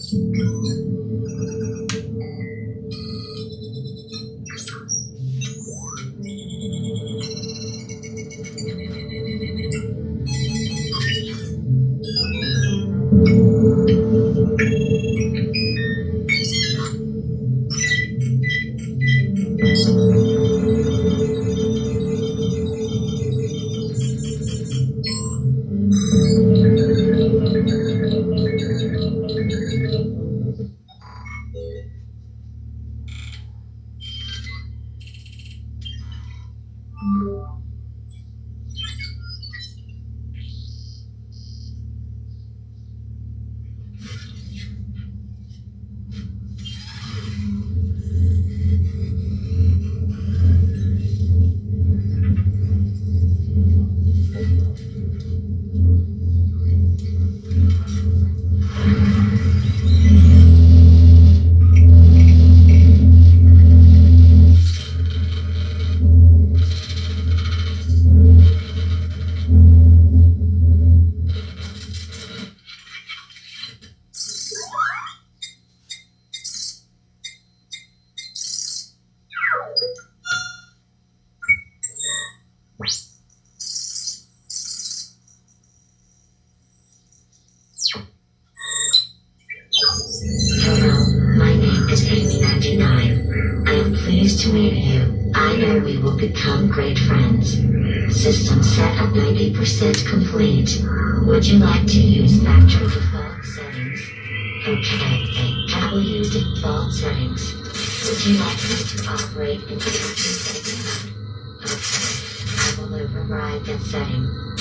To meet you. I know we will become great friends. System set up 90% complete. Would you like to use factory default settings? Okay, I will use default settings. Would you like us to operate in factory settings? Okay, I will override that setting.